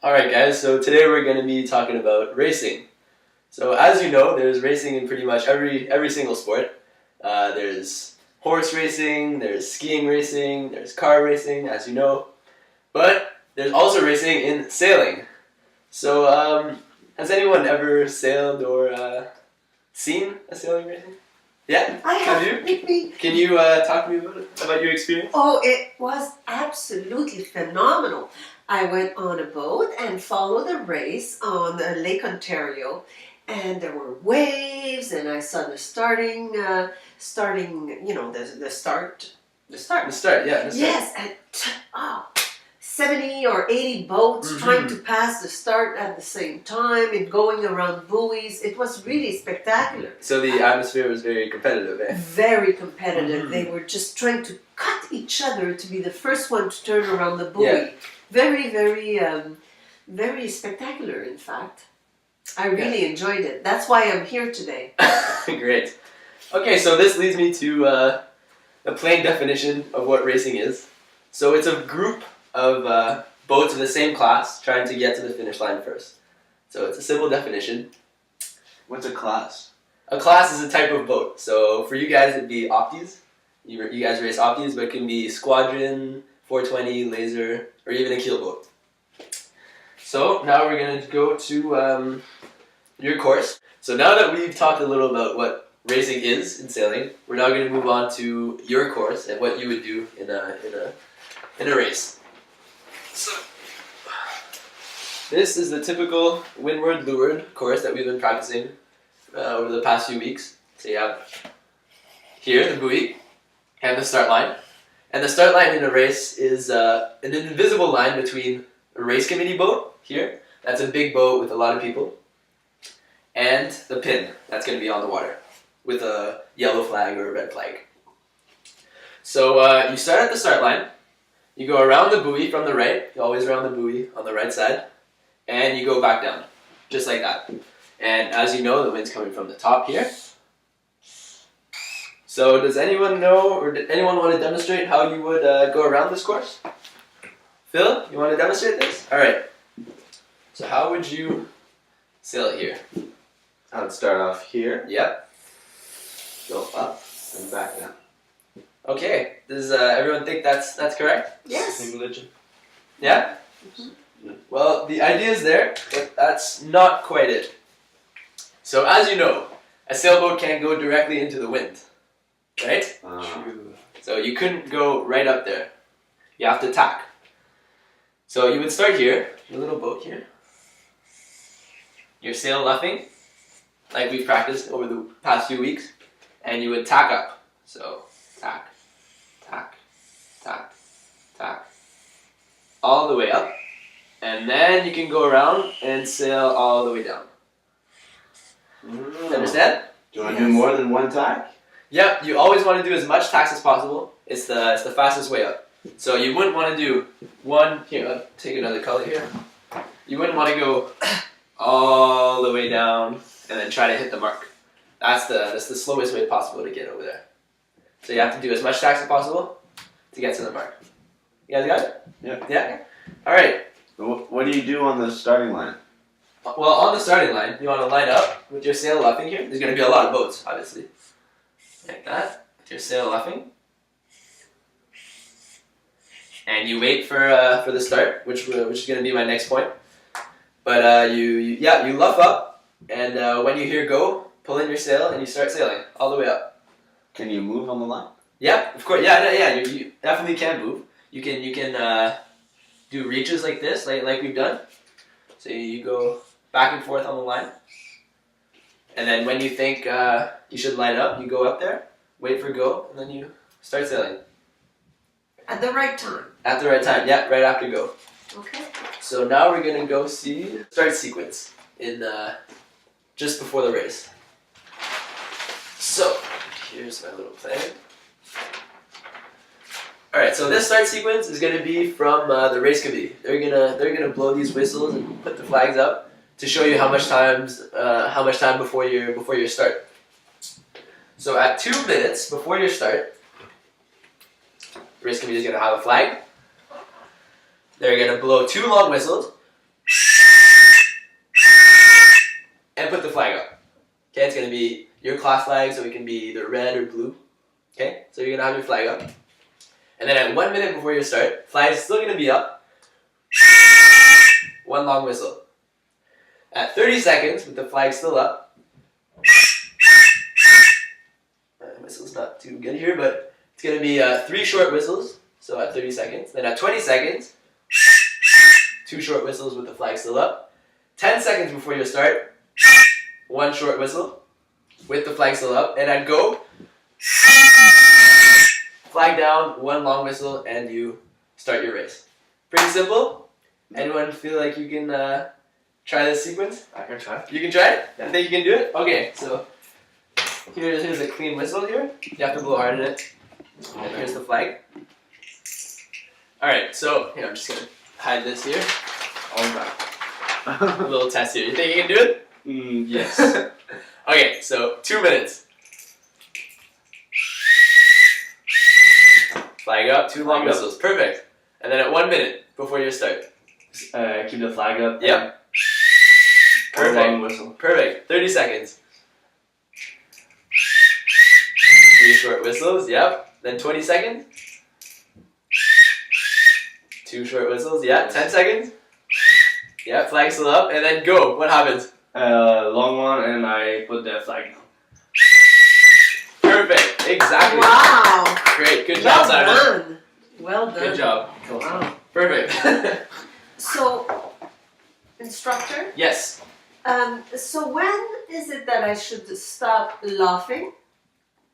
Alright guys, so today we're going to be talking about racing. So as you know, there's racing in pretty much every single sport. There's horse racing, there's skiing racing, there's car racing, as you know. But there's also racing in sailing. So has anyone ever sailed or seen a sailing racing? Yeah? I have you? Can you talk to me about your experience? Oh, it was absolutely phenomenal. I went on a boat and followed a race on Lake Ontario, and there were waves, and I saw the starting, the start. Yeah. Yes, and 70 or 80 boats trying to pass the start at the same time and going around buoys. It was really spectacular. So the atmosphere was very competitive, eh? Very competitive. They were just trying to cut each other to be the first one to turn around the buoy. Yeah. Very, very spectacular, in fact. I really enjoyed it. That's why I'm here today. Great. Okay, so this leads me to a plain definition of what racing is. So it's a group of boats of the same class trying to get to the finish line first. So it's a simple definition. What's a class? A class is a type of boat. So for you guys, it'd be opties. You guys race opties, but it can be squadron, 420, laser, or even a keelboat. So now we're going to go to your course. So now that we've talked a little about what racing is in sailing, we're now going to move on to your course and what you would do in a race. So this is the typical windward-leeward course that we've been practicing over the past few weeks. So you have here the buoy and the start line. And the start line in a race is an invisible line between a race committee boat here, that's a big boat with a lot of people, and the pin that's going to be on the water with a yellow flag or a red flag. So you start at the start line, you go around the buoy from the right, you always around the buoy on the right side, and you go back down, just like that. And as you know, the wind's coming from the top here. So does anyone know, or did anyone want to demonstrate how you would go around this course? Phil, you want to demonstrate this? Alright. So how would you sail it here? I would start off here. Yep. Go up and back down. Okay. Does everyone think that's correct? Yes. Same religion. Yeah? Well, the idea is there, but that's not quite it. So as you know, a sailboat can't go directly into the wind. Right? True. So you couldn't go right up there. You have to tack. So you would start here, your little boat here. Your sail luffing, like we've practiced over the past few weeks, and you would tack up. So tack, tack, tack, tack, all the way up, and then you can go around and sail all the way down. Understand? Do you want to do more than one tack? Yep, you always want to do as much tacks as possible. It's the fastest way up. So you wouldn't want to do one, here, I'll take another color here. You wouldn't want to go all the way down and then try to hit the mark. That's the slowest way possible to get over there. So you have to do as much tacks as possible to get to the mark. You guys got it? Yeah. Yeah? Alright. What do you do on the starting line? Well, on the starting line, you want to line up with your sail luffing here. There's going to be a lot of boats, obviously. Like that, with your sail luffing. And you wait for the start, which is going to be my next point. But you luff up, and when you hear go, pull in your sail, and you start sailing all the way up. Can you move on the line? Yeah, of course. Yeah. You definitely can move. You can do reaches like this, like we've done. So you go back and forth on the line, and then when you think you should line up, you go up there, wait for go, and then you start sailing. At the right time. At the right time, yeah, right after go. Okay. So now we're gonna go see start sequence in just before the race. So here's my little plan. All right, so this start sequence is gonna be from the race committee. They're gonna blow these whistles and put the flags up to show you how much time before your start. So at 2 minutes before your start, the race committee is gonna have a flag. They're going to blow 2 long whistles, and put the flag up. Okay, it's going to be your class flag, so it can be either red or blue. Okay, so you're going to have your flag up. And then at 1 minute before you start, flag is still going to be up. One long whistle. At 30 seconds, with the flag still up, whistle's not too good here, but it's going to be 3 short whistles, so at 30 seconds. Then at 20 seconds, 2 short whistles with the flag still up. 10 seconds before you start, 1 short whistle with the flag still up. And at go, flag down, 1 long whistle, and you start your race. Pretty simple. Anyone feel like you can try this sequence? I can try. You can try it? Yeah. You think you can do it? Okay, so here's a clean whistle here. You have to blow hard in it. And here's the flag. Alright, so here, I'm just going to hide this here. A little test here. You think you can do it? Yes. Okay, so 2 minutes. Flag up, 2 long Flag up. whistles. Perfect. And then at 1 minute before you start. Keep the flag up. Yep. Perfect. Perfect. Long whistle. Perfect. 30 seconds. 3 short whistles. Yep. Then 20 seconds. 2 short whistles. Yeah. 10 seconds. Yeah. Flag still up. And then go. What happens? Long one, and I put the flag down. Perfect. Exactly. Wow. Great. Good job, Well Simon. done. Well done. Good job. Wow. Perfect. So, instructor, Yes. so when is it that I should stop laughing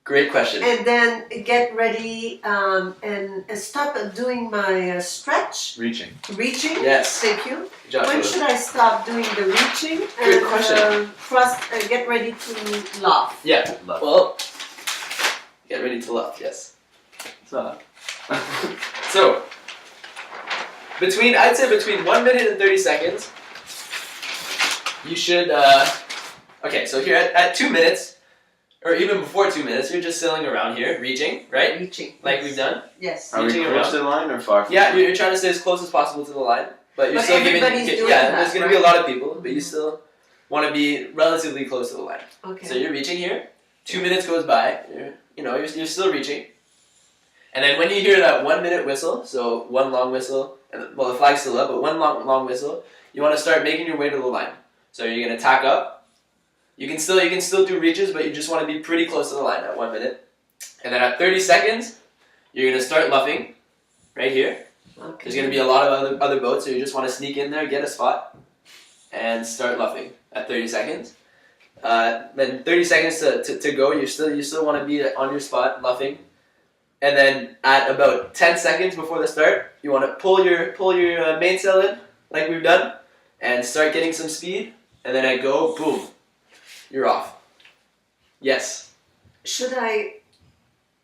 Great question. and then get ready and stop doing my stretch, Reaching. reaching? Yes. Thank you. Good job. When Philip. should I stop doing the reaching Good and question. get ready to laugh? Yeah. Love. Well, get ready to laugh. Yes. So. So, I'd say between 1 minute and 30 seconds, you should, okay, so here at 2 minutes, or even before 2 minutes, you're just sailing around here, reaching, right? Reaching. Like we've done. Yes. Are we Reaching close around. to the line or far from Yeah, the line? you're trying to stay as close as possible to the line, but you're But still giving, everybody's doing yeah, that, there's going to be a right? lot of people, but you still want to be relatively close to the line. Okay. So you're reaching here, 2 minutes goes by, you're still reaching. And then when you hear that 1 minute whistle, so 1 long whistle, and well the flag's still up, but 1 long whistle, you want to start making your way to the line. So you're gonna tack up. You can still do reaches, but you just want to be pretty close to the line at 1 minute. And then at 30 seconds, you're gonna start luffing, right here. Okay. There's gonna be a lot of other boats, so you just want to sneak in there, get a spot, and start luffing at 30 seconds. Then 30 seconds to go. You still want to be on your spot luffing. And then at about 10 seconds before the start, you want to pull your mainsail in, like we've done, and start getting some speed. And then at go, boom, you're off. Yes. Should I,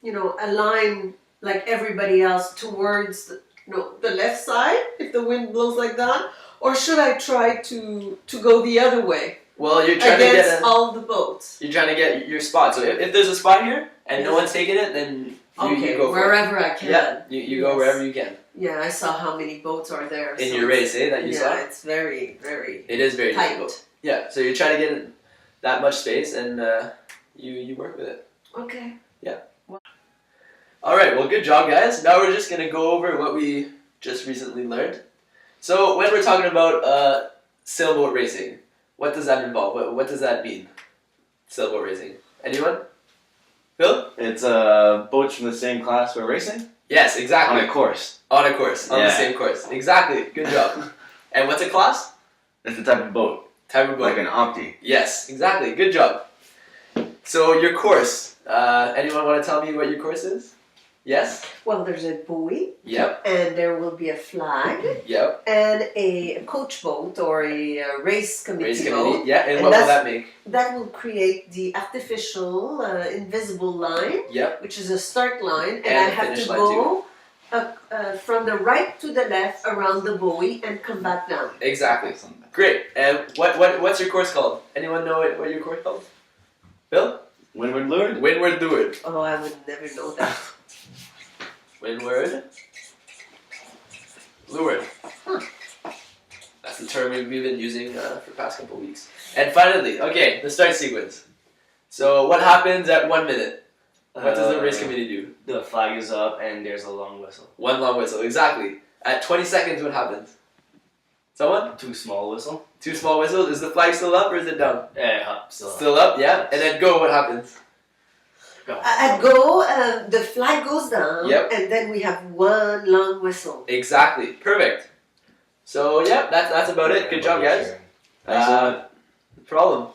align like everybody else towards the left side if the wind blows like that, or should I try to go the other way Well, you're trying to against get all the boats? you're trying to get your spot. So if there's a spot here and no Yes. one's taking it, then you Okay, go for it. wherever I can. Yeah, you go Yes. wherever you can Yeah, I saw how many boats are there. in so your race, that you yeah, saw. it's very, very It is very tight. difficult. Yeah, so you're trying to get in that much space, and you work with it. Okay. All right, well, good job, guys. Now we're just gonna go over what we just recently learned. So when we're talking about sailboat racing, what does that involve? What does that mean? Sailboat racing. Anyone? Phil? It's boats from the same class we're racing Yes, exactly. on a course. On a course, on the Yeah. same course. Exactly. Good job. And what's a class? It's the type of boat, Type of boat. like an opti. Yes, exactly. Good job. So your course. Anyone want to tell me what your course is? Yes. Well, there's a buoy, Yep. and there will be a flag, Yep. and a coach boat or a race committee Race boat. committee. Yeah. And And what will that's- that make? That will create the artificial invisible line, Yep. which is a start line, and, And I a have finish to line go from the right to the left around the buoy and come back down. Exactly. Great. And what's your course called? Anyone know what your course called? Bill? Windward lured? Windward Leeward. Oh, I would never know that. Windward Leeward. Huh. That's That's the term we've been using for the past couple weeks. And finally, okay, the start sequence. So what happens at 1 minute? What does the race committee do? The flag is up and there's a long whistle. One long whistle, exactly. At 20 seconds, what happens? Someone? 2 small whistle. 2 small whistles. Is the flag still up or is it down? Up, still up. Still up, yeah. And then go, what happens? Go. At go, the flag goes down, Yep. and then we have one long whistle. Exactly. Perfect. So, yeah, that's about it. Good job, guys. Thanks a lot. No problem.